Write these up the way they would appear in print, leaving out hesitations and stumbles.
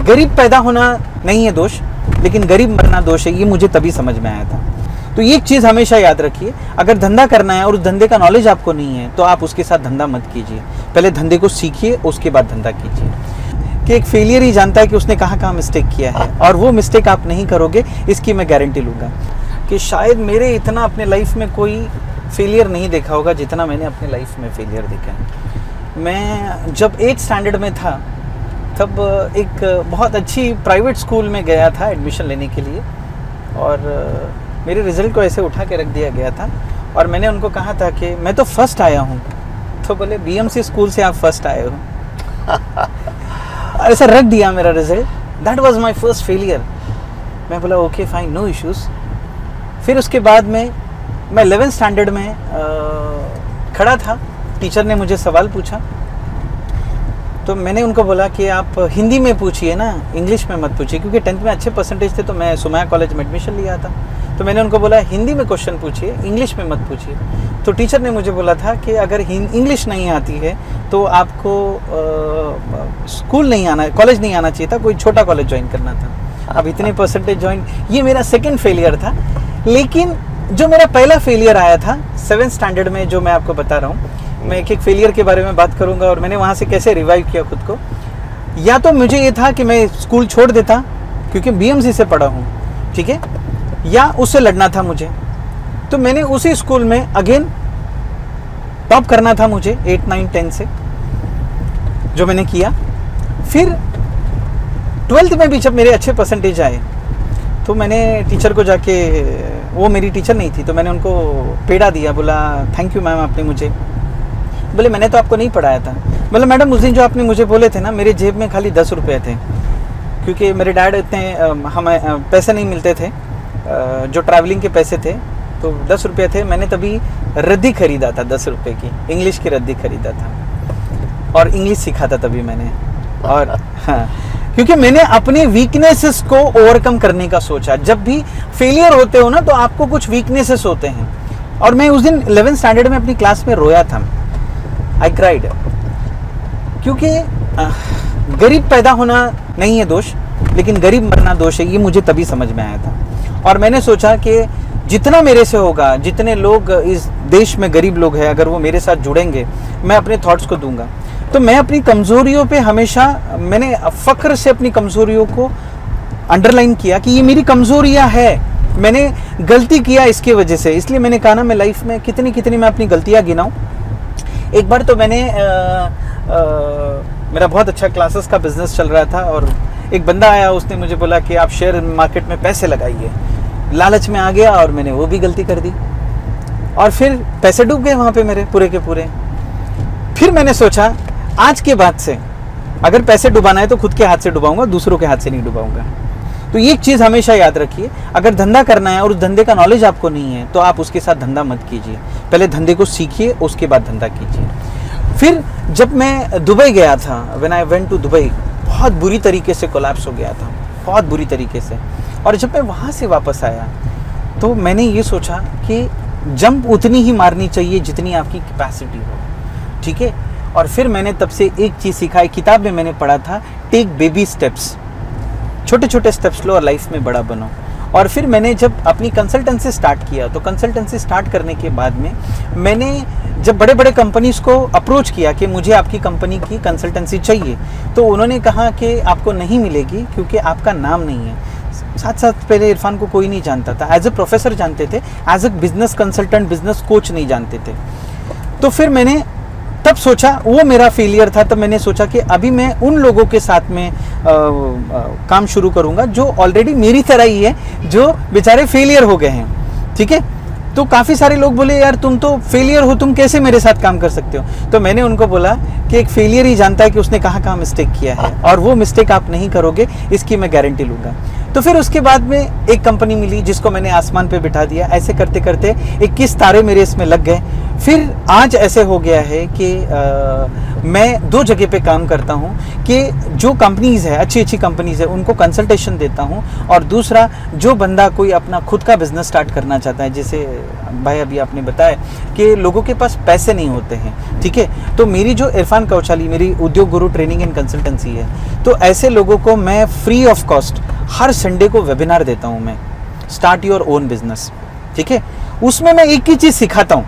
गरीब पैदा होना नहीं है दोष, लेकिन गरीब मरना दोष है, ये मुझे तभी समझ में आया था। तो एक चीज़ हमेशा याद रखिए, अगर धंधा करना है और उस धंधे का नॉलेज आपको नहीं है तो आप उसके साथ धंधा मत कीजिए। पहले धंधे को सीखिए, उसके बाद धंधा कीजिए। कि एक फेलियर ही जानता है कि उसने कहाँ कहाँ मिस्टेक किया है, और वो मिस्टेक आप नहीं करोगे, इसकी मैं गारंटी लूँगा। कि शायद मेरे इतना अपने लाइफ में कोई फेलियर नहीं देखा होगा जितना मैंने अपने लाइफ में फेलियर देखा है। मैं जब 8th स्टैंडर्ड में था तब एक बहुत अच्छी प्राइवेट स्कूल में गया था एडमिशन लेने के लिए, और मेरे रिज़ल्ट को ऐसे उठा के रख दिया गया था, और मैंने उनको कहा था कि मैं तो फर्स्ट आया हूँ। तो बोले BMC स्कूल से आप फर्स्ट आए हो। ऐसा रख दिया मेरा result. That was my first failure. मैं बोला ओके फाइन, नो इश्यूज़। फिर उसके बाद में मैं 11th स्टैंडर्ड में खड़ा था, टीचर ने मुझे सवाल पूछा, तो मैंने उनको बोला कि आप हिंदी में पूछिए ना, इंग्लिश में मत पूछिए, क्योंकि 10th में अच्छे परसेंटेज थे तो मैं सुमाया कॉलेज में एडमिशन लिया था। तो मैंने उनको बोला हिंदी में क्वेश्चन पूछिए, इंग्लिश में मत पूछिए। तो टीचर ने मुझे बोला था कि अगर इंग्लिश नहीं आती है तो आपको स्कूल नहीं आना, कॉलेज नहीं आना चाहिए था, कोई छोटा कॉलेज ज्वाइन करना था। अब इतने परसेंटेज ज्वाइन, ये मेरा सेकेंड फेलियर था। लेकिन जो मेरा पहला फेलियर आया था 7th स्टैंडर्ड में, जो मैं आपको बता रहा हूँ, मैं एक एक फेलियर के बारे में बात करूंगा और मैंने वहाँ से कैसे रिवाइव किया खुद को। या तो मुझे ये था कि मैं स्कूल छोड़ देता क्योंकि BMC से पढ़ा हूँ, ठीक है, या उससे लड़ना था मुझे। तो मैंने उसी स्कूल में अगेन टॉप करना था मुझे 8, 9, 10 से, जो मैंने किया। फिर 12th में भी जब मेरे अच्छे परसेंटेज आए तो मैंने टीचर को जाके, वो मेरी टीचर नहीं थी, तो मैंने उनको पेड़ा दिया, बोला थैंक यू मैम, आपने मुझे। बोले मैंने तो आपको नहीं पढ़ाया था। बोले मैडम उस दिन जो आपने मुझे बोले थे ना, मेरे जेब में खाली 10 रुपये थे, क्योंकि मेरे डैड इतने हमें पैसे नहीं मिलते थे, जो ट्रैवलिंग के पैसे थे, तो 10 रुपये थे। मैंने तभी रद्दी खरीदा था 10 रुपये की, इंग्लिश की रद्दी खरीदा था, और इंग्लिश सीखा था तभी मैंने। और हाँ, क्योंकि मैंने अपने वीकनेसेस को ओवरकम करने का सोचा। जब भी फेलियर होते हो ना तो आपको कुछ वीकनेसेस होते हैं, और मैं उस दिन 11th स्टैंडर्ड में अपनी क्लास में रोया था, आई क्राइड। क्योंकि गरीब पैदा होना नहीं है दोष, लेकिन गरीब मरना दोष है, ये मुझे तभी समझ में आया था। और मैंने सोचा कि जितना मेरे से होगा, जितने लोग इस देश में गरीब लोग हैं, अगर वो मेरे साथ जुड़ेंगे, मैं अपने थॉट्स को दूंगा। तो मैं अपनी कमज़ोरियों पे हमेशा, मैंने फ़ख्र से अपनी कमज़ोरियों को अंडरलाइन किया कि ये मेरी कमज़ोरियाँ है, मैंने गलती किया इसकी वजह से। इसलिए मैंने कहा ना, मैं लाइफ में कितनी कितनी मैं अपनी गलतियाँ गिनाऊँ। एक बार तो मैंने मेरा बहुत अच्छा क्लासेस का बिजनेस चल रहा था, और एक बंदा आया, उसने मुझे बोला कि आप शेयर मार्केट में पैसे लगाइए। लालच में आ गया और मैंने वो भी गलती कर दी, और फिर पैसे डूब गए वहाँ पे मेरे पूरे के पूरे। फिर मैंने सोचा आज के बाद से अगर पैसे डुबाना है तो खुद के हाथ से डुबाऊंगा, दूसरों के हाथ से नहीं डुबाऊंगा। तो एक चीज़ हमेशा याद रखिए, अगर धंधा करना है और उस धंधे का नॉलेज आपको नहीं है तो आप उसके साथ धंधा मत कीजिए। पहले धंधे को सीखिए, उसके बाद धंधा कीजिए। फिर जब मैं दुबई गया था, when I went to Dubai, बहुत बुरी तरीके से कोलैप्स हो गया था, बहुत बुरी तरीके से। और जब मैं वहाँ से वापस आया तो मैंने ये सोचा कि जंप उतनी ही मारनी चाहिए जितनी आपकी कैपेसिटी हो, ठीक है। और फिर मैंने तब से एक चीज़ सीखा, एक किताब में मैंने पढ़ा था, टेक बेबी स्टेप्स, छोटे छोटे स्टेप्स लो और लाइफ में बड़ा बनो। और फिर मैंने जब अपनी कंसल्टेंसी स्टार्ट किया, तो कंसल्टेंसी स्टार्ट करने के बाद में मैंने जब बड़े बड़े कंपनीज़ को अप्रोच किया कि मुझे आपकी कंपनी की कंसल्टेंसी चाहिए, तो उन्होंने कहा कि आपको नहीं मिलेगी क्योंकि आपका नाम नहीं है। साथ साथ पहले इरफान को कोई नहीं जानता था, एज ए प्रोफेसर जानते थे, as a business consultant, business coach नहीं जानते थे। तो फिर मैंने तब सोचा, वो मेरा फेलियर था, तब मैंने सोचा कि अभी मैं उन लोगों के साथ में काम शुरू करूंगा जो ऑलरेडी मेरी तरह ही है, जो बेचारे फेलियर हो गए हैं, ठीक है। तो काफ़ी सारे लोग बोले यार तुम तो फेलियर हो, तुम कैसे मेरे साथ काम कर सकते हो। तो मैंने उनको बोला कि एक फेलियर ही जानता है कि उसने कहाँ कहाँ मिस्टेक किया है, और वो मिस्टेक आप नहीं करोगे, इसकी मैं गारंटी लूँगा। तो फिर उसके बाद में एक कंपनी मिली जिसको मैंने आसमान पे बिठा दिया। ऐसे करते करते 21 तारे मेरे इसमें लग गए। फिर आज ऐसे हो गया है कि मैं 2 जगह पे काम करता हूँ कि जो कंपनीज़ है, अच्छी अच्छी कंपनीज़ है, उनको कंसल्टेशन देता हूँ। और दूसरा, जो बंदा कोई अपना खुद का बिजनेस स्टार्ट करना चाहता है, जैसे भाई अभी आपने बताया कि लोगों के पास पैसे नहीं होते हैं, ठीक है, तो मेरी जो इरफान कौचाली मेरी उद्योग गुरु ट्रेनिंग एंड कंसल्टेंसी है, तो ऐसे लोगों को मैं free of cost her Sunday को वेबिनार देता हूँ मैं, स्टार्ट योर ओन बिजनेस, ठीक है। उसमें मैं एक ही चीज़ सिखाता हूँ,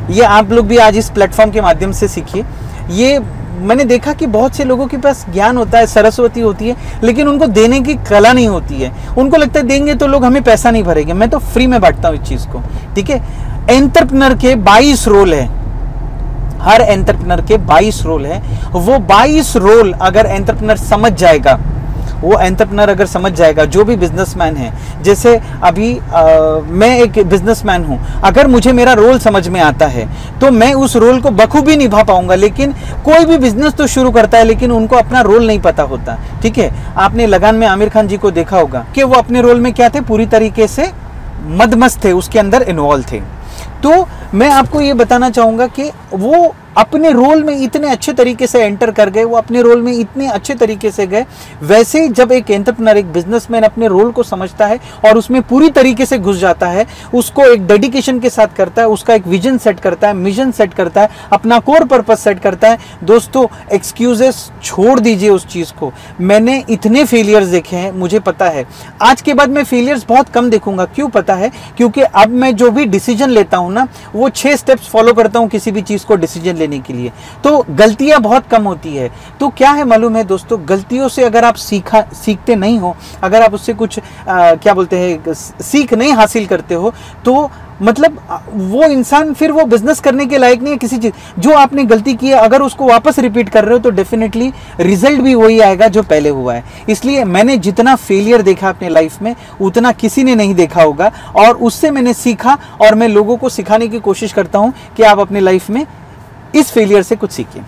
ये आप लोग भी आज इस प्लेटफॉर्म के माध्यम से सीखिए। ये मैंने देखा कि बहुत से लोगों के पास ज्ञान होता है, सरस्वती होती है, लेकिन उनको देने की कला नहीं होती है। उनको लगता है देंगे तो लोग हमें पैसा नहीं भरेंगे। मैं तो फ्री में बांटता हूँ इस चीज़ को, ठीक है। एंटरप्रेन्योर के 22 रोल है, हर एंटरप्रेन्योर के 22 रोल है। वो 22 रोल अगर एंटरप्रेन्योर समझ जाएगा, वो एंटरप्रेन्योर अगर समझ जाएगा, जो भी बिजनेसमैन है, जैसे अभी मैं एक बिजनेसमैन हूँ, अगर मुझे मेरा रोल समझ में आता है तो मैं उस रोल को बखूबी निभा पाऊंगा। लेकिन कोई भी बिजनेस तो शुरू करता है, लेकिन उनको अपना रोल नहीं पता होता, ठीक है। आपने लगान में आमिर खान जी को देखा होगा कि वो अपने रोल में क्या थे, पूरी तरीके से मदमस्त थे, उसके अंदर इन्वॉल्व थे। तो मैं आपको ये बताना चाहूँगा कि वो अपने रोल में इतने अच्छे तरीके से एंटर कर गए, वो अपने रोल में इतने अच्छे तरीके से गए। वैसे ही जब एक एंटरप्रेन्योर, एक बिजनेसमैन अपने रोल को समझता है और उसमें पूरी तरीके से घुस जाता है, उसको एक डेडिकेशन के साथ करता है, उसका एक विजन सेट करता है, मिशन सेट करता है, अपना कोर पर्पस सेट करता है। दोस्तों, एक्सक्यूजेस छोड़ दीजिए उस चीज़ को। मैंने इतने फेलियर्स देखे हैं, मुझे पता है। आज के बाद मैं फेलियर्स बहुत कम देखूंगा। क्यों पता है? क्योंकि अब मैं जो भी डिसीजन लेता हूं ना, वो 6 स्टेप्स फॉलो करता हूं किसी भी चीज़ को डिसीजन लेने के लिए। तो गलतियां बहुत कम होती है। तो क्या है मालूम है दोस्तों, गलतियों से अगर आप सीखते नहीं हो, अगर आप उससे कुछ क्या बोलते हैं, सीख नहीं हासिल करते हो, तो मतलब वो इंसान फिर वो बिजनेस करने के लायक नहीं है। किसी चीज जो आपने गलती की है, अगर उसको वापस रिपीट कर रहे हो तो डेफिनेटली रिजल्ट भी वही आएगा जो पहले हुआ है। इसलिए मैंने जितना फेलियर देखा अपने लाइफ में, उतना किसी ने नहीं देखा होगा, और उससे मैंने सीखा। और मैं लोगों को सिखाने की कोशिश करता हूं कि आप अपने लाइफ में इस फेलियर से कुछ सीखिए।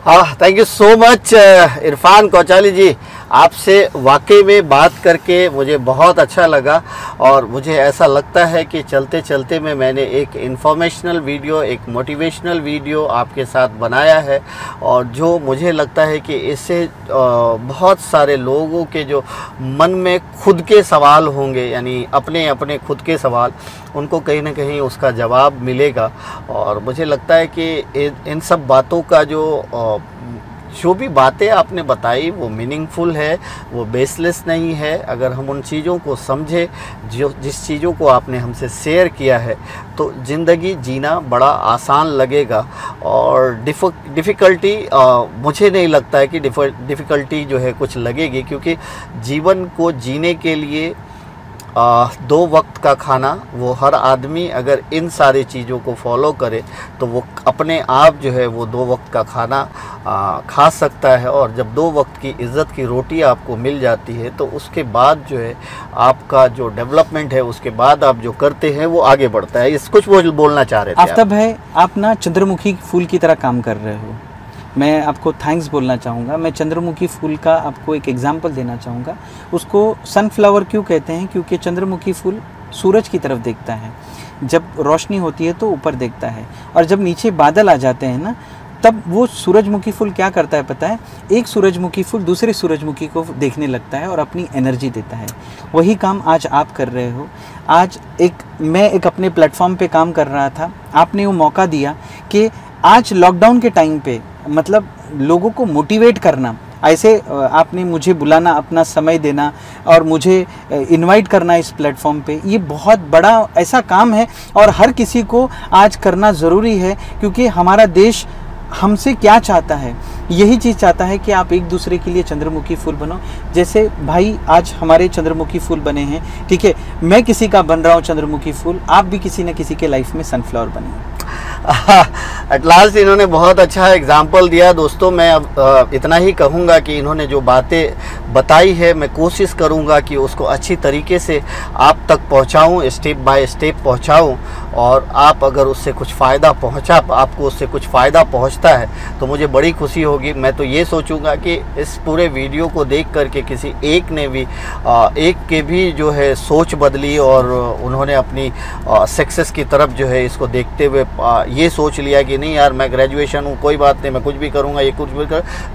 हाँ, thank you so much Irfan Kauchali ji. आपसे वाकई में बात करके मुझे बहुत अच्छा लगा, और मुझे ऐसा लगता है कि चलते चलते में मैंने एक इन्फॉर्मेशनल वीडियो, एक मोटिवेशनल वीडियो आपके साथ बनाया है, और जो मुझे लगता है कि इससे बहुत सारे लोगों के जो मन में खुद के सवाल होंगे, यानी अपने अपने खुद के सवाल, उनको कहीं ना कहीं उसका जवाब मिलेगा। और मुझे लगता है कि इन सब बातों का जो भी बातें आपने बताई वो मीनिंगफुल है, वो बेसलेस नहीं है। अगर हम उन चीज़ों को समझे, जिस चीज़ों को आपने हमसे शेयर किया है, तो ज़िंदगी जीना बड़ा आसान लगेगा। और डिफ़िकल्टी मुझे नहीं लगता है कि डिफ़िकल्टी जो है कुछ लगेगी, क्योंकि जीवन को जीने के लिए 2 वक्त का खाना, वो हर आदमी अगर इन सारी चीज़ों को फॉलो करे तो वो अपने आप जो है वो 2 वक्त का खाना खा सकता है। और जब 2 वक्त की इज़्ज़त की रोटी आपको मिल जाती है, तो उसके बाद जो है आपका जो डेवलपमेंट है, उसके बाद आप जो करते हैं वो आगे बढ़ता है। इस कुछ वो बोलना चाह रहे थे आफ्ताब है, आप ना चंद्रमुखी फूल की तरह काम कर रहे हो। मैं आपको थैंक्स बोलना चाहूँगा। मैं चंद्रमुखी फूल का आपको एक एग्जांपल देना चाहूँगा। उसको सनफ्लावर क्यों कहते हैं? क्योंकि चंद्रमुखी फूल सूरज की तरफ देखता है, जब रोशनी होती है तो ऊपर देखता है, और जब नीचे बादल आ जाते हैं ना, तब वो सूरजमुखी फूल क्या करता है पता है? एक सूरजमुखी फूल दूसरे सूरजमुखी को देखने लगता है और अपनी एनर्जी देता है। वही काम आज आप कर रहे हो। आज मैं एक अपने प्लेटफॉर्म पे काम कर रहा था, आपने वो मौका दिया कि आज लॉकडाउन के टाइम पे मतलब लोगों को मोटिवेट करना, ऐसे आपने मुझे बुलाना, अपना समय देना और मुझे इनवाइट करना इस प्लेटफॉर्म पे, ये बहुत बड़ा ऐसा काम है और हर किसी को आज करना ज़रूरी है। क्योंकि हमारा देश हमसे क्या चाहता है? यही चीज़ चाहता है कि आप एक दूसरे के लिए चंद्रमुखी फूल बनो। जैसे भाई आज हमारे चंद्रमुखी फूल बने हैं, ठीक है, मैं किसी का बन रहा हूँ चंद्रमुखी फूल, आप भी किसी न किसी के लाइफ में सनफ्लावर बनिए। एट लास्ट इन्होंने बहुत अच्छा एग्जाम्पल दिया। दोस्तों, मैं अब इतना ही कहूँगा कि इन्होंने जो बातें बताई है, मैं कोशिश करूँगा कि उसको अच्छी तरीके से आप तक पहुँचाऊँ, स्टेप बाय स्टेप पहुँचाऊँ। और आप अगर उससे कुछ फ़ायदा आपको उससे कुछ फ़ायदा पहुंचता है तो मुझे बड़ी खुशी होगी। मैं तो ये सोचूंगा कि इस पूरे वीडियो को देख करके किसी एक ने भी एक के भी जो है सोच बदली और उन्होंने अपनी सक्सेस की तरफ जो है इसको देखते हुए ये सोच लिया कि नहीं यार मैं ग्रेजुएशन हूँ, कोई बात नहीं, मैं कुछ भी करूँगा, ये कुछ भी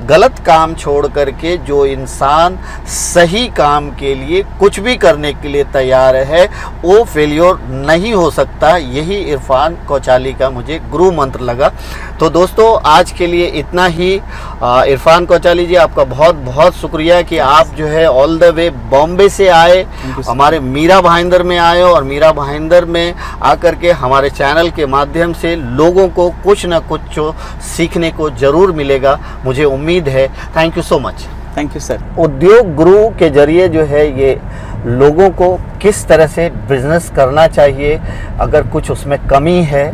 गलत काम छोड़ करके जो इंसान सही काम के लिए कुछ भी करने के लिए तैयार है वो फेल्योर नहीं हो सकता। यही इरफान कौचाली का मुझे गुरु मंत्र लगा। तो दोस्तों आज के लिए इतना ही। इरफान कौचाली जी आपका बहुत बहुत शुक्रिया कि आप जो है ऑल द वे बॉम्बे से आए, हमारे मीरा भाईंदर में आए और मीरा भाईंदर में आकर के हमारे चैनल के माध्यम से लोगों को कुछ न कुछ सीखने को ज़रूर मिलेगा, मुझे उम्मीद है। Thank you so much. Thank you sir. उद्योग गुरु के जरिए जो है ये लोगों को किस तरह से बिजनेस करना चाहिए, अगर कुछ उसमें कमी है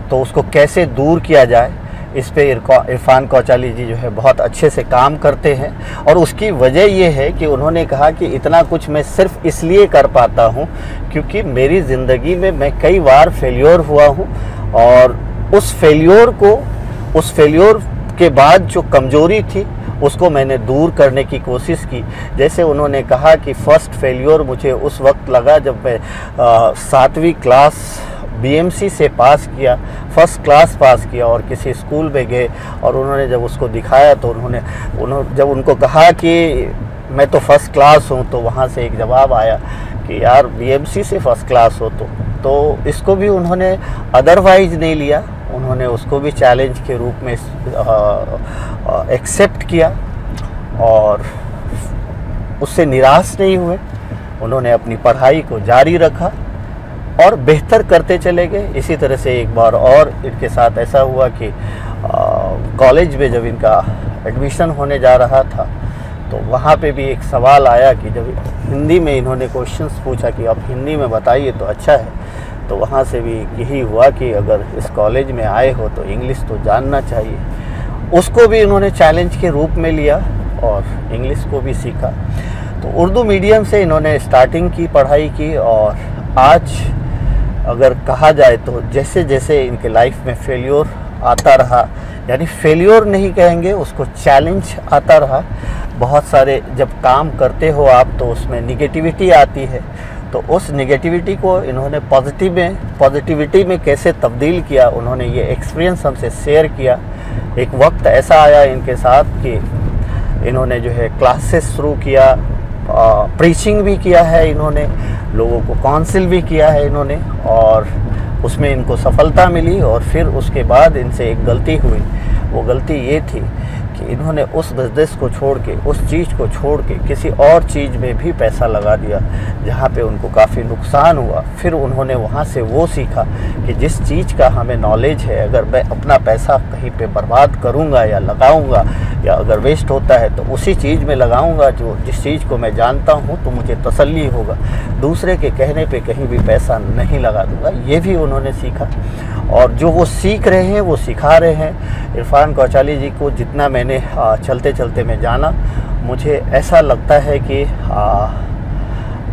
तो उसको कैसे दूर किया जाए, इस पे इरफान कौचाली जी जो है बहुत अच्छे से काम करते हैं। और उसकी वजह ये है कि उन्होंने कहा कि इतना कुछ मैं सिर्फ इसलिए कर पाता हूँ क्योंकि मेरी ज़िंदगी में मैं कई बार फेल्योर हुआ हूँ और उस फेल्योर के बाद जो कमज़ोरी थी उसको मैंने दूर करने की कोशिश की। जैसे उन्होंने कहा कि फ़र्स्ट फेल्योर मुझे उस वक्त लगा जब मैं 7वीं क्लास बीएमसी से पास किया, फर्स्ट क्लास पास किया और किसी स्कूल में गए और उन्होंने जब उसको दिखाया तो जब उनको कहा कि मैं तो फर्स्ट क्लास हूँ तो वहाँ से एक जवाब आया कि यार बीएमसी से फर्स्ट क्लास हो तो इसको भी उन्होंने अदरवाइज नहीं लिया, उन्होंने उसको भी चैलेंज के रूप में एक्सेप्ट किया और उससे निराश नहीं हुए। उन्होंने अपनी पढ़ाई को जारी रखा और बेहतर करते चले गए। इसी तरह से एक बार और इनके साथ ऐसा हुआ कि कॉलेज में जब इनका एडमिशन होने जा रहा था तो वहाँ पे भी एक सवाल आया कि जब हिंदी में इन्होंने क्वेश्चंस पूछा कि आप हिंदी में बताइए तो अच्छा है, तो वहाँ से भी यही हुआ कि अगर इस कॉलेज में आए हो तो इंग्लिश तो जानना चाहिए। उसको भी इन्होंने चैलेंज के रूप में लिया और इंग्लिश को भी सीखा। तो उर्दू मीडियम से इन्होंने स्टार्टिंग की पढ़ाई की और आज अगर कहा जाए तो जैसे जैसे इनके लाइफ में फेल्योर आता रहा, यानी फेल्योर नहीं कहेंगे उसको, चैलेंज आता रहा। बहुत सारे जब काम करते हो आप तो उसमें निगेटिविटी आती है, तो उस निगेटिविटी को इन्होंने पॉजिटिविटी में कैसे तब्दील किया, उन्होंने ये एक्सपीरियंस हमसे शेयर किया। एक वक्त ऐसा आया इनके साथ कि इन्होंने जो है क्लासेस शुरू किया, प्रीचिंग भी किया है इन्होंने, लोगों को काउंसिल भी किया है इन्होंने और उसमें इनको सफलता मिली। और फिर उसके बाद इनसे एक गलती हुई, वो गलती ये थी कि इन्होंने उस बिजनेस को छोड़ के, उस चीज़ को छोड़ के किसी और चीज़ में भी पैसा लगा दिया जहाँ पे उनको काफ़ी नुकसान हुआ। फिर उन्होंने वहाँ से वो सीखा कि जिस चीज़ का हमें नॉलेज है, अगर मैं अपना पैसा कहीं पे बर्बाद करूँगा या लगाऊँगा या अगर वेस्ट होता है तो उसी चीज़ में लगाऊँगा जिस चीज़ को मैं जानता हूँ, तो मुझे तसल्ली होगा। दूसरे के कहने पे कहीं भी पैसा नहीं लगा दूँगा, ये भी उन्होंने सीखा। और जो वो सीख रहे हैं वो सिखा रहे हैं। इरफान कौचाली जी को जितना मैंने चलते चलते मैं जाना, मुझे ऐसा लगता है कि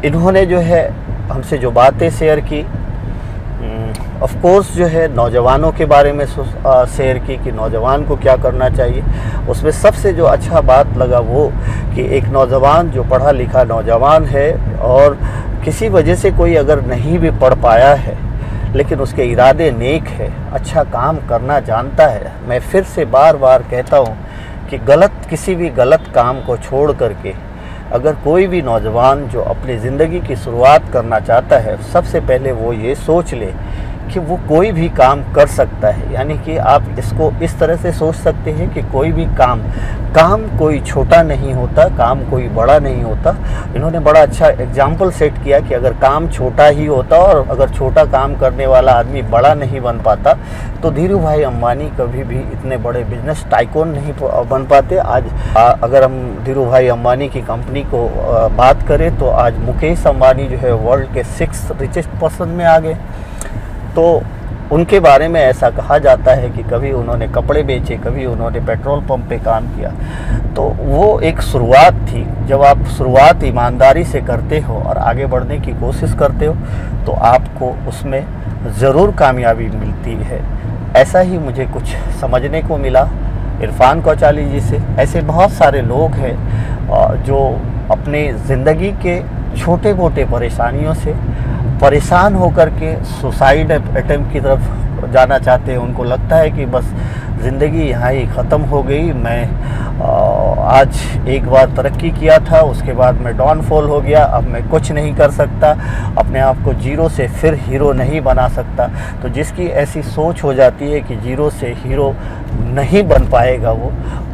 इन्होंने जो है हमसे जो बातें शेयर की, ऑफ कोर्स जो है नौजवानों के बारे में शेयर की कि नौजवान को क्या करना चाहिए। उसमें सबसे जो अच्छा बात लगा वो कि एक नौजवान जो पढ़ा लिखा नौजवान है और किसी वजह से कोई अगर नहीं भी पढ़ पाया है लेकिन उसके इरादे नेक है, अच्छा काम करना जानता है। मैं फिर से बार बार कहता हूँ कि किसी भी गलत काम को छोड़ करके अगर कोई भी नौजवान जो अपनी ज़िंदगी की शुरुआत करना चाहता है, सबसे पहले वो ये सोच ले कि वो कोई भी काम कर सकता है। यानी कि आप इसको इस तरह से सोच सकते हैं कि कोई भी काम कोई छोटा नहीं होता, काम कोई बड़ा नहीं होता। इन्होंने बड़ा अच्छा एग्जाम्पल सेट किया कि अगर काम छोटा ही होता और अगर छोटा काम करने वाला आदमी बड़ा नहीं बन पाता तो धीरू भाई अंबानी कभी भी इतने बड़े बिजनेस टाइकून नहीं बन पाते। आज अगर हम धीरू भाई अंबानी की कंपनी को बात करें तो आज मुकेश अंबानी जो है वर्ल्ड के 6th रिचेस्ट पर्सन में आ गए। तो उनके बारे में ऐसा कहा जाता है कि कभी उन्होंने कपड़े बेचे, कभी उन्होंने पेट्रोल पंप पे काम किया। तो वो एक शुरुआत थी। जब आप शुरुआत ईमानदारी से करते हो और आगे बढ़ने की कोशिश करते हो तो आपको उसमें ज़रूर कामयाबी मिलती है। ऐसा ही मुझे कुछ समझने को मिला इरफान कौचाली जी से। ऐसे बहुत सारे लोग हैं जो अपने ज़िंदगी के छोटे मोटे परेशानियों से परेशान होकर के सुसाइड अटेम्प्ट की तरफ जाना चाहते हैं। उनको लगता है कि बस ज़िंदगी यहाँ ही ख़त्म हो गई, मैं आज एक बार तरक्की किया था, उसके बाद मैं डाउनफॉल हो गया, अब मैं कुछ नहीं कर सकता, अपने आप को जीरो से फिर हीरो नहीं बना सकता। तो जिसकी ऐसी सोच हो जाती है कि जीरो से हीरो नहीं बन पाएगा,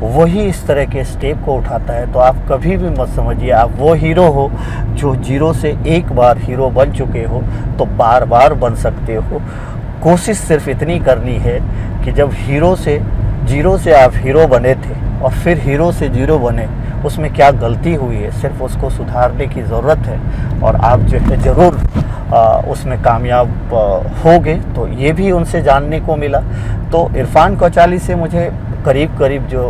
वही इस तरह के स्टेप को उठाता है। तो आप कभी भी मत समझिए आप वो हीरो हो जो जीरो से एक बार हीरो बन चुके हो तो बार बार बन सकते हो। कोशिश सिर्फ इतनी करनी है कि जब जीरो से आप हीरो बने थे और फिर हीरो से जीरो बने, उसमें क्या गलती हुई है, सिर्फ उसको सुधारने की ज़रूरत है और आप जो है ज़रूर उसमें कामयाब होगे। तो ये भी उनसे जानने को मिला। तो इरफान कौचाली से मुझे करीब करीब जो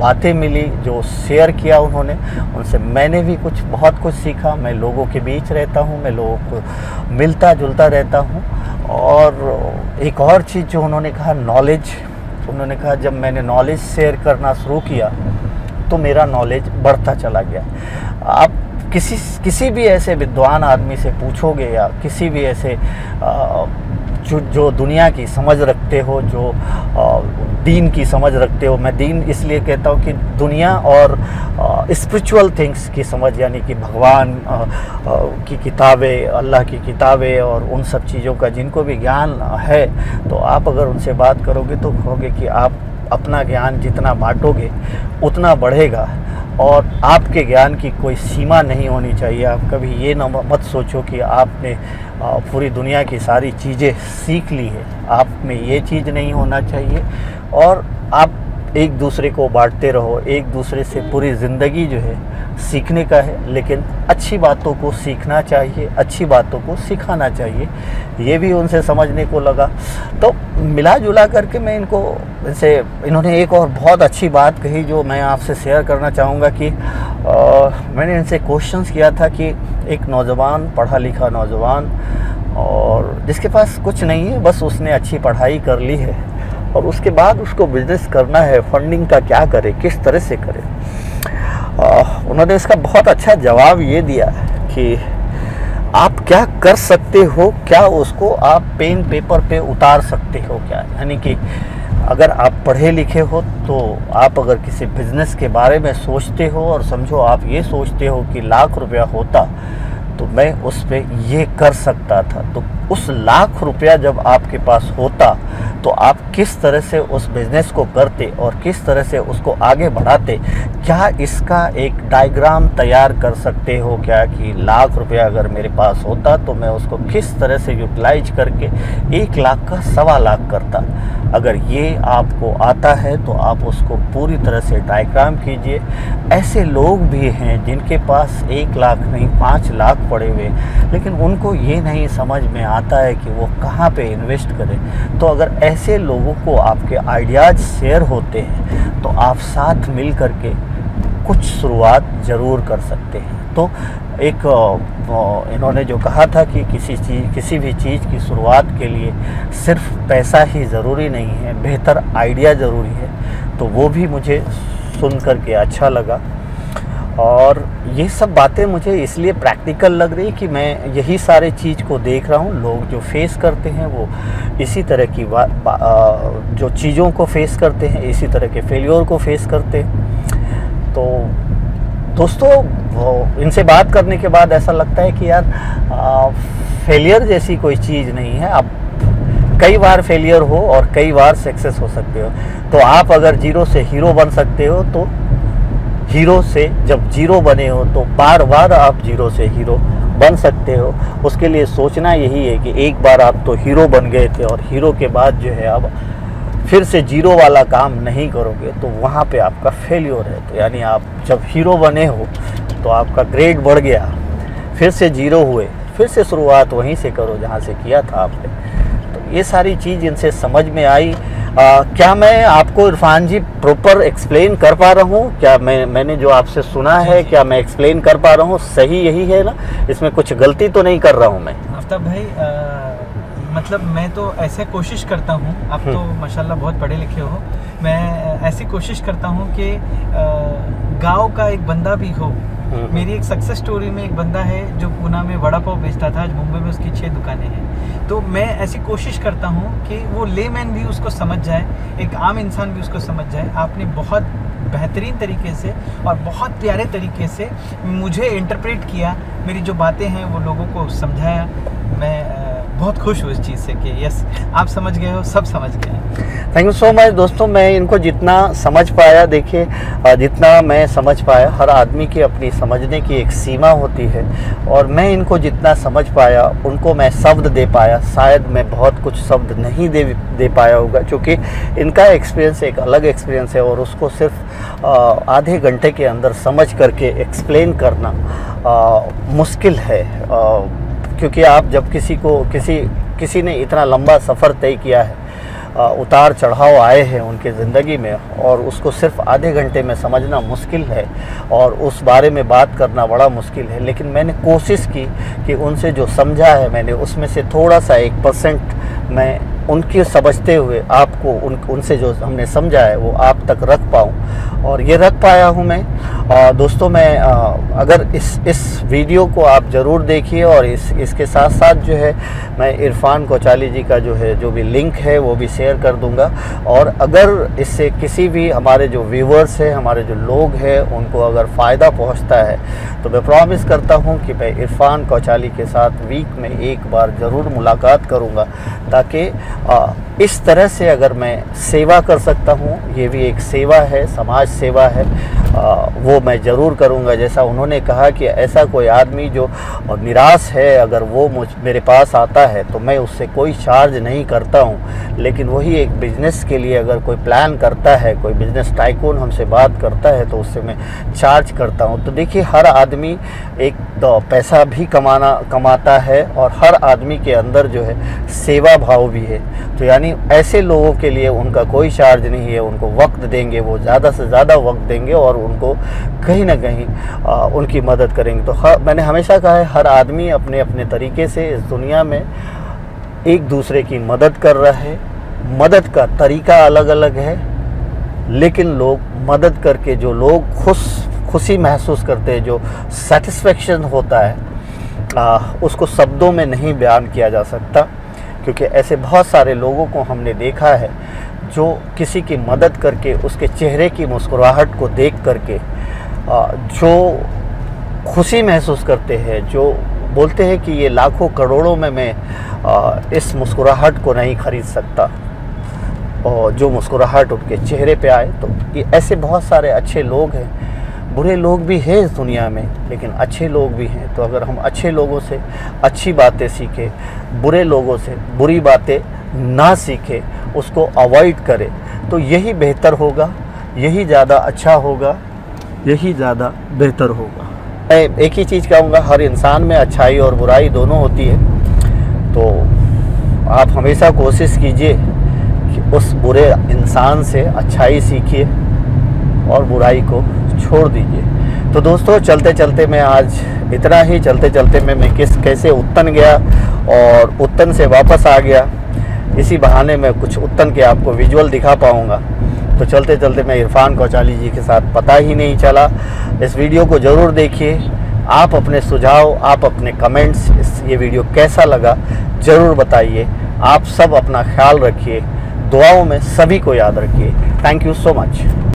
बातें मिली, जो शेयर किया उन्होंने, उनसे मैंने भी बहुत कुछ सीखा। मैं लोगों के बीच रहता हूँ, मैं लोगों को मिलता जुलता रहता हूँ। और एक और चीज़ जो उन्होंने कहा, नॉलेज, उन्होंने कहा जब मैंने नॉलेज शेयर करना शुरू किया तो मेरा नॉलेज बढ़ता चला गया। आप किसी भी ऐसे विद्वान आदमी से पूछोगे या किसी भी ऐसे जो दुनिया की समझ रखते हो, जो दीन की समझ रखते हो, मैं दीन इसलिए कहता हूँ कि दुनिया और स्पिरिचुअल थिंग्स की समझ, यानी कि भगवान की किताबें, अल्लाह की किताबें और उन सब चीज़ों का जिनको भी ज्ञान है, तो आप अगर उनसे बात करोगे तो कहोगे कि आप अपना ज्ञान जितना बांटोगे उतना बढ़ेगा और आपके ज्ञान की कोई सीमा नहीं होनी चाहिए। आप कभी ये मत सोचो कि आपने पूरी दुनिया की सारी चीज़ें सीख ली है, आप में ये चीज़ नहीं होना चाहिए। और आप एक दूसरे को बांटते रहो, एक दूसरे से पूरी ज़िंदगी जो है सीखने का है, लेकिन अच्छी बातों को सीखना चाहिए, अच्छी बातों को सिखाना चाहिए। ये भी उनसे समझने को लगा। तो मिला जुला करके मैं इन्होंने एक और बहुत अच्छी बात कही जो मैं आपसे शेयर करना चाहूँगा कि मैंने इनसे क्वेश्चंस किया था कि एक नौजवान, पढ़ा लिखा नौजवान, और जिसके पास कुछ नहीं है, बस उसने अच्छी पढ़ाई कर ली है और उसके बाद उसको बिजनेस करना है, फंडिंग का क्या करे, किस तरह से करे। उन्होंने इसका बहुत अच्छा जवाब ये दिया कि आप क्या कर सकते हो, क्या उसको आप पेन पेपर पे उतार सकते हो क्या। यानी कि अगर आप पढ़े लिखे हो तो आप अगर किसी बिज़नेस के बारे में सोचते हो और समझो आप ये सोचते हो कि लाख रुपया होता तो मैं उस पर ये कर सकता था, तो उस लाख रुपया जब आपके पास होता तो आप किस तरह से उस बिज़नेस को करते और किस तरह से उसको आगे बढ़ाते। क्या इसका एक डायग्राम तैयार कर सकते हो क्या कि लाख रुपया अगर मेरे पास होता तो मैं उसको किस तरह से यूटिलाइज करके 1 लाख का 1.25 लाख करता। अगर ये आपको आता है तो आप उसको पूरी तरह से डायग्राम कीजिए। ऐसे लोग भी हैं जिनके पास 1 लाख नहीं 5 लाख पड़े हुए, लेकिन उनको ये नहीं समझ में आता है कि वो कहाँ पे इन्वेस्ट करें। तो अगर ऐसे लोगों को आपके आइडियाज़ शेयर होते हैं तो आप साथ मिल करके कुछ शुरुआत ज़रूर कर सकते हैं। तो एक इन्होंने जो कहा था कि किसी भी चीज़ की शुरुआत के लिए सिर्फ पैसा ही ज़रूरी नहीं है, बेहतर आइडिया ज़रूरी है। तो वो भी मुझे सुन कर के अच्छा लगा। और ये सब बातें मुझे इसलिए प्रैक्टिकल लग रही कि मैं यही सारे चीज़ को देख रहा हूँ। लोग जो फेस करते हैं वो इसी तरह की जो चीज़ों को फेस करते हैं, इसी तरह के फेलियर को फेस करते हैं। तो दोस्तों, इनसे बात करने के बाद ऐसा लगता है कि यार फेलियर जैसी कोई चीज़ नहीं है। आप कई बार फेलियर हो और कई बार सक्सेस हो सकते हो। तो आप अगर जीरो से हीरो बन सकते हो तो हीरो से जब जीरो बने हो तो बार बार आप जीरो से हीरो बन सकते हो। उसके लिए सोचना यही है कि एक बार आप तो हीरो बन गए थे और हीरो के बाद जो है अब फिर से जीरो वाला काम नहीं करोगे तो वहाँ पे आपका फेलियर है। तो यानी आप जब हीरो बने हो तो आपका ग्रेड बढ़ गया, फिर से जीरो हुए, फिर से शुरुआत वहीं से करो जहाँ से किया था आपने। तो ये सारी चीज़ इनसे समझ में आई। क्या मैं आपको इरफान जी प्रॉपर एक्सप्लेन कर पा रहा हूँ? क्या मैंने जो आपसे सुना है क्या मैं एक्सप्लेन कर पा रहा हूँ? सही यही है ना? इसमें कुछ गलती तो नहीं कर रहा हूँ मैं? आफ्ताब भाई, मतलब मैं तो ऐसे कोशिश करता हूँ, आप तो माशाल्लाह बहुत पढ़े लिखे हो, मैं ऐसी कोशिश करता हूँ कि गांव का एक बंदा भी हो। मेरी एक सक्सेस स्टोरी में एक बंदा है जो पूना में वड़ा पाव बेचता था, आज मुंबई में उसकी 6 दुकानें हैं। तो मैं ऐसी कोशिश करता हूँ कि वो लेमैन भी उसको समझ जाए, एक आम इंसान भी उसको समझ जाए। आपने बहुत बेहतरीन तरीके से और बहुत प्यारे तरीके से मुझे इंटरप्रेट किया, मेरी जो बातें हैं वो लोगों को समझाया। मैं बहुत खुश हूँ इस चीज़ से कि यस, आप समझ गए हो, सब समझ गए हैं। थैंक यू सो मच दोस्तों। मैं इनको जितना समझ पाया, देखिए जितना मैं समझ पाया, हर आदमी की अपनी समझने की एक सीमा होती है, और मैं इनको जितना समझ पाया उनको मैं शब्द दे पाया। शायद मैं बहुत कुछ शब्द नहीं दे पाया होगा, क्योंकि इनका एक्सपीरियंस एक अलग एक्सपीरियंस है, और उसको सिर्फ आधे घंटे के अंदर समझ करके एक्सप्लेन करना मुश्किल है। क्योंकि आप जब किसी ने इतना लंबा सफ़र तय किया है, उतार चढ़ाव आए हैं उनके ज़िंदगी में, और उसको सिर्फ आधे घंटे में समझना मुश्किल है और उस बारे में बात करना बड़ा मुश्किल है। लेकिन मैंने कोशिश की कि उनसे जो समझा है मैंने, उसमें से थोड़ा सा 1% मैं उनकी समझते हुए आपको उनसे जो हमने समझा है वो आप तक रख पाऊँ, और ये रख पाया हूँ मैं। दोस्तों, मैं अगर इस वीडियो को आप ज़रूर देखिए, और इसके साथ साथ जो है मैं इरफान कोचाली जी का जो भी लिंक है वो भी शेयर कर दूंगा। और अगर इससे किसी भी हमारे जो व्यूवर्स हैं, हमारे जो लोग हैं, उनको अगर फ़ायदा पहुंचता है, तो मैं प्रॉमिस करता हूं कि मैं इरफान कोचाली के साथ वीक में एक बार ज़रूर मुलाकात करूंगा, ताकि इस तरह से अगर मैं सेवा कर सकता हूं, ये भी एक सेवा है, समाज सेवा है, वो मैं ज़रूर करूंगा। जैसा उन्होंने कहा कि ऐसा कोई आदमी जो निराश है, अगर वो मेरे पास आता है तो मैं उससे कोई चार्ज नहीं करता हूं, लेकिन वही एक बिज़नेस के लिए अगर कोई प्लान करता है, कोई बिज़नेस टाइकून हमसे बात करता है, तो उससे मैं चार्ज करता हूं। तो देखिए, हर आदमी एक तो पैसा भी कमाता है, और हर आदमी के अंदर जो है सेवा भाव भी है। तो यानी ऐसे लोगों के लिए उनका कोई चार्ज नहीं है, उनको वक्त देंगे, वो ज़्यादा से ज़्यादा वक्त देंगे, और उनको कहीं ना कहीं उनकी मदद करेंगे। तो मैंने हमेशा कहा है, हर आदमी अपने अपने तरीके से इस दुनिया में एक दूसरे की मदद कर रहा है। मदद का तरीका अलग अलग है, लेकिन लोग मदद करके जो लोग खुशी महसूस करते हैं, जो सेटिस्फेक्शन होता है, उसको शब्दों में नहीं बयान किया जा सकता। क्योंकि ऐसे बहुत सारे लोगों को हमने देखा है जो किसी की मदद करके, उसके चेहरे की मुस्कुराहट को देख करके जो खुशी महसूस करते हैं, जो बोलते हैं कि ये लाखों करोड़ों में मैं इस मुस्कुराहट को नहीं खरीद सकता, और जो मुस्कुराहट उनके चेहरे पे आए। तो ये ऐसे बहुत सारे अच्छे लोग हैं, बुरे लोग भी हैं इस दुनिया में, लेकिन अच्छे लोग भी हैं। तो अगर हम अच्छे लोगों से अच्छी बातें सीखें, बुरे लोगों से बुरी बातें ना सीखें, उसको अवॉइड करें, तो यही बेहतर होगा, यही ज़्यादा अच्छा होगा, यही ज़्यादा बेहतर होगा। मैं एक ही चीज़ कहूँगा, हर इंसान में अच्छाई और बुराई दोनों होती है। तो आप हमेशा कोशिश कीजिए कि उस बुरे इंसान से अच्छाई सीखिए और बुराई को छोड़ दीजिए। तो दोस्तों, चलते चलते मैं आज इतना ही। चलते चलते मैं कैसे उत्तन गया और उत्तन से वापस आ गया, इसी बहाने मैं कुछ उत्तन के आपको विजुअल दिखा पाऊँगा। तो चलते चलते मैं इरफान कोचाली जी के साथ पता ही नहीं चला। इस वीडियो को ज़रूर देखिए, आप अपने सुझाव, आप अपने कमेंट्स, ये वीडियो कैसा लगा ज़रूर बताइए। आप सब अपना ख्याल रखिए, दुआओं में सभी को याद रखिए। Thank you so much.